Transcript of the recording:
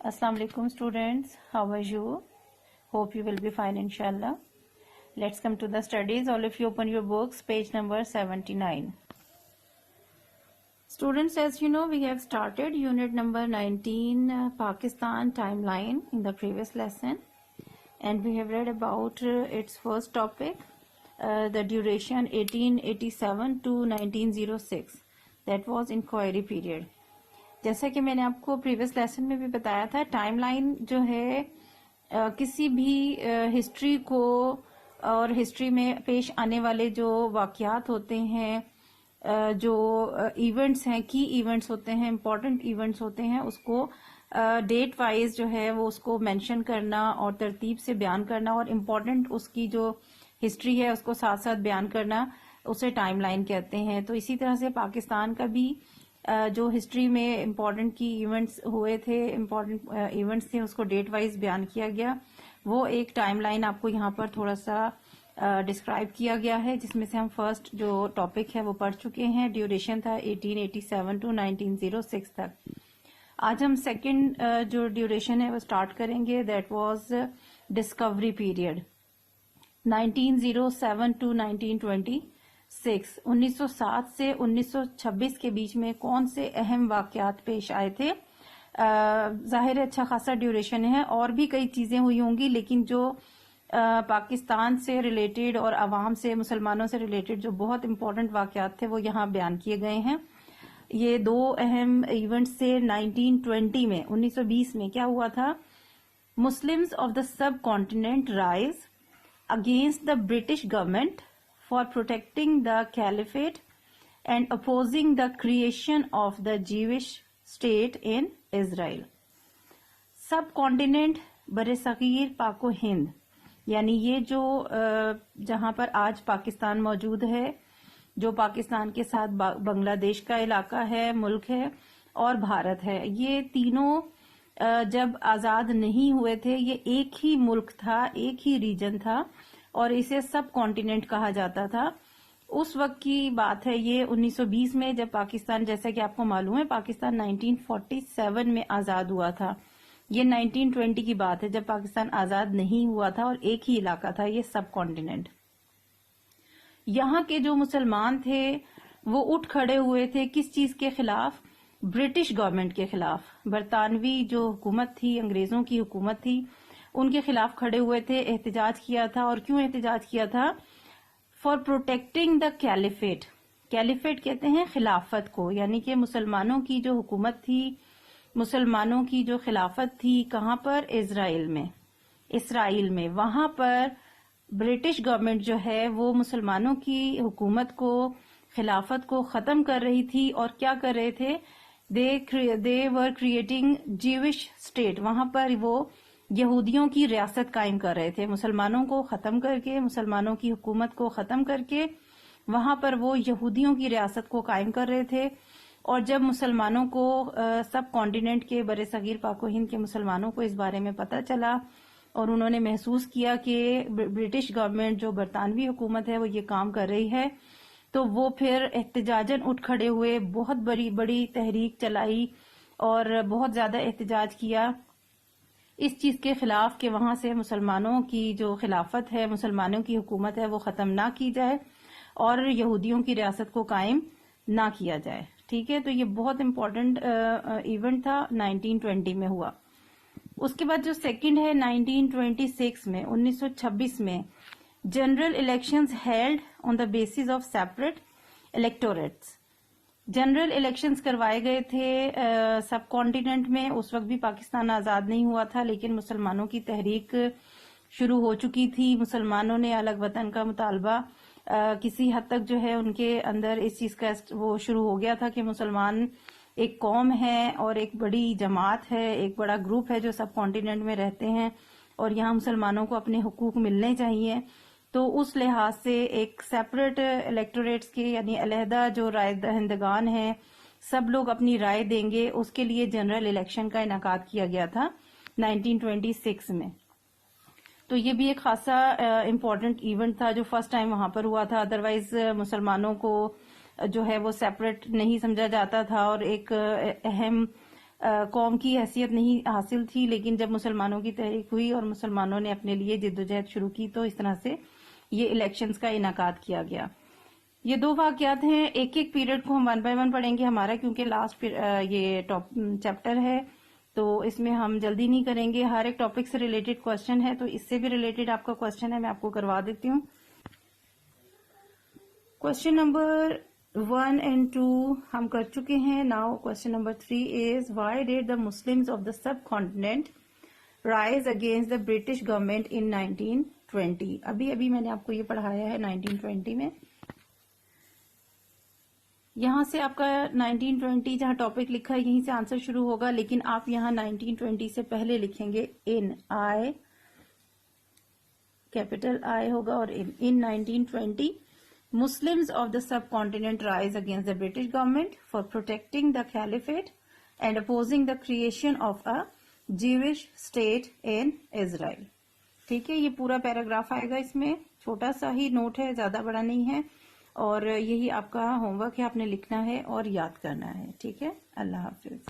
Assalamu alaikum students, how are you? Hope you will be fine inshallah. Let's come to the studies. All of you open your books, page number 79. Students, as you know, we have started unit number 19, Pakistan timeline in the previous lesson, and we have read about its first topic, the duration 1887 to 1906. That was inquiry period. جیسا کہ میں نے آپ کو previous lesson میں بھی بتایا تھا، ٹائم لائن جو ہے کسی بھی ہسٹری کو اور ہسٹری میں پیش آنے والے جو واقعات ہوتے ہیں، جو ایونٹس ہیں، کی ایونٹس ہوتے ہیں، امپورٹنٹ ایونٹس ہوتے ہیں، اس کو ڈیٹ وائز جو ہے وہ اس کو مینشن کرنا اور ترتیب سے بیان کرنا، اور امپورٹنٹ اس کی جو ہسٹری ہے اس کو ساتھ ساتھ بیان کرنا، اسے ٹائم لائن کہتے ہیں. تو اسی طرح سے پاکستان کا بھی جو ہسٹری میں امپورٹنٹ کی ایونٹس ہوئے تھے، امپورٹنٹ ایونٹس تھے، اس کو ڈیٹ وائز بیان کیا گیا. وہ ایک ٹائم لائن آپ کو یہاں پر تھوڑا سا ڈسکرائب کیا گیا ہے، جس میں سے ہم فرسٹ جو ٹاپک ہے وہ پڑھ چکے ہیں. ڈیوریشن تھا 1887 ٹو 1906 تک. آج ہم سیکنڈ جو ڈیوریشن ہے وہ اسٹارٹ کریں گے. That was discovery period 1907 to 1926. 1907 سے 1926 کے بیچ میں کون سے اہم واقعات پیش آئے تھے؟ ظاہر اچھا خاصا ڈیوریشن ہے، اور بھی کئی چیزیں ہوئی ہوں گی، لیکن جو پاکستان سے ریلیٹڈ اور عوام سے، مسلمانوں سے ریلیٹڈ جو بہت امپورٹنٹ واقعات تھے وہ یہاں بیان کیے گئے ہیں. یہ دو اہم ایونٹس سے 1920 میں 1920 میں کیا ہوا تھا؟ Muslims of the sub continent rise against the British government for protecting the caliphate and opposing the creation of the Jewish state in Israel. Sub continent بر صغیر پاک و ہند، یعنی یہ جو جہاں پر آج پاکستان موجود ہے، جو پاکستان کے ساتھ بنگلہ دیش کا علاقہ ہے، ملک ہے، اور بھارت ہے، یہ تینوں جب آزاد نہیں ہوئے تھے، یہ ایک ہی ملک تھا، ایک ہی ریجن تھا، اور اسے سب کانٹیننٹ کہا جاتا تھا. اس وقت کی بات ہے یہ 1920 میں، جب پاکستان، جیسا کہ آپ کو معلوم ہے، پاکستان 1947 میں آزاد ہوا تھا. یہ 1920 کی بات ہے جب پاکستان آزاد نہیں ہوا تھا اور ایک ہی علاقہ تھا، یہ سب کانٹیننٹ. یہاں کے جو مسلمان تھے وہ اٹھ کھڑے ہوئے تھے کس چیز کے خلاف؟ برٹش گورنمنٹ کے خلاف. برطانوی جو حکومت تھی، انگریزوں کی حکومت تھی، ان کے خلاف کھڑے ہوئے تھے، احتجاج کیا تھا. اور کیوں احتجاج کیا تھا؟ For protecting the caliphate. Caliphate کہتے ہیں خلافت کو، یعنی کہ مسلمانوں کی جو حکومت تھی، مسلمانوں کی جو خلافت تھی، کہاں پر؟ اسرائیل میں. وہاں پر برٹش گورنمنٹ جو ہے وہ مسلمانوں کی حکومت کو، خلافت کو ختم کر رہی تھی. اور کیا کر رہے تھے؟ دے ور کریٹنگ جیوش اسٹیٹ. وہاں پر وہ یہودیوں کی ریاست قائم کر رہے تھے. مسلمانوں کو ختم کر کے، مسلمانوں کی حکومت کو ختم کر کے وہاں پر وہ یہودیوں کی ریاست کو قائم کر رہے تھے. اور جب مسلمانوں کو، سب کانٹیننٹ کے بر صغیر پاک و ہند کے مسلمانوں کو اس بارے میں پتہ چلا اور انہوں نے محسوس کیا کہ برٹش گورنمنٹ جو برطانوی حکومت ہے وہ یہ کام کر رہی ہے، تو وہ پھر احتجاجاً اٹھ کھڑے ہوئے، بہت بڑی تحریک چلائی اور بہت زیادہ احتجاج کیا اس چیز کے خلاف کہ وہاں سے مسلمانوں کی جو خلافت ہے، مسلمانوں کی حکومت ہے، وہ ختم نہ کی جائے اور یہودیوں کی ریاست کو قائم نہ کیا جائے. ٹھیک ہے، تو یہ بہت امپورٹنٹ ایونٹ تھا، 1920 میں ہوا. اس کے بعد جو سیکنڈ ہے 1926 میں، 1926 میں general elections held on the basis of separate electorates. General elections کروائے گئے تھے سب کانٹیننٹ میں. اس وقت بھی پاکستان آزاد نہیں ہوا تھا، لیکن مسلمانوں کی تحریک شروع ہو چکی تھی. مسلمانوں نے الگ وطن کا مطالبہ کسی حد تک جو ہے ان کے اندر اس چیز کا وہ شروع ہو گیا تھا کہ مسلمان ایک قوم ہے اور ایک بڑی جماعت ہے، ایک بڑا گروپ ہے جو سب کانٹیننٹ میں رہتے ہیں، اور یہاں مسلمانوں کو اپنے حقوق ملنے چاہیے. تو اس لحاظ سے ایک سیپریٹ الیکٹوریٹس کے، یعنی علیحدہ جو رائے دہندگان ہیں، سب لوگ اپنی رائے دیں گے، اس کے لیے جنرل الیکشن کا انعقاد کیا گیا تھا 1926 میں. تو یہ بھی ایک خاصا امپورٹنٹ ایونٹ تھا جو فرسٹ ٹائم وہاں پر ہوا تھا. ادروائز مسلمانوں کو جو ہے وہ سیپریٹ نہیں سمجھا جاتا تھا، اور ایک اہم قوم کی حیثیت نہیں حاصل تھی، لیکن جب مسلمانوں کی تحریک ہوئی اور مسلمانوں نے اپنے لیے جدوجہد شروع کی تو اس طرح سے یہ الیکشنز کا انعقاد کیا گیا۔ یہ دو واقعات ہیں، ایک ایک پیریڈ کو ہم 1 بائی 1 پڑھیں گے، ہمارا کیونکہ لاسٹ یہ چیپٹر ہے تو اس میں ہم جلدی نہیں کریں گے۔ ہر ایک ٹاپک سے ریلیٹڈ کوسچن ہے، تو اس سے بھی ریلیٹڈ آپ کا کوسچن ہے، میں آپ کو کروا دیتی ہوں۔ کوسچن نمبر 1 and 2 ہم کر چکے ہیں۔ Now question number 3 is why did the Muslims of the subcontinent rise against the British government in 1920؟ ابھی میں نے آپ کو یہ پڑھایا ہے 1920 میں۔ یہاں سے آپ کا 1920 جہاں ٹاپک لکھا ہے یہیں سے آنسر شروع ہوگا، لیکن آپ یہاں 1920 سے پہلے لکھیں گے ان آئی، کیپٹل آئی ہوگا، اور ان 1920 Muslims of the subcontinent rise against the British government for protecting the caliphate and opposing the creation of a Jewish state in Israel۔ ٹھیک ہے، یہ پورا پیراگراف آئے گا، اس میں چھوٹا سا ہی نوٹ ہے، زیادہ بڑا نہیں ہے، اور یہی آپ کا ہوم ورک ہے، آپ نے لکھنا ہے اور یاد کرنا ہے۔ ٹھیک ہے، اللہ حافظ۔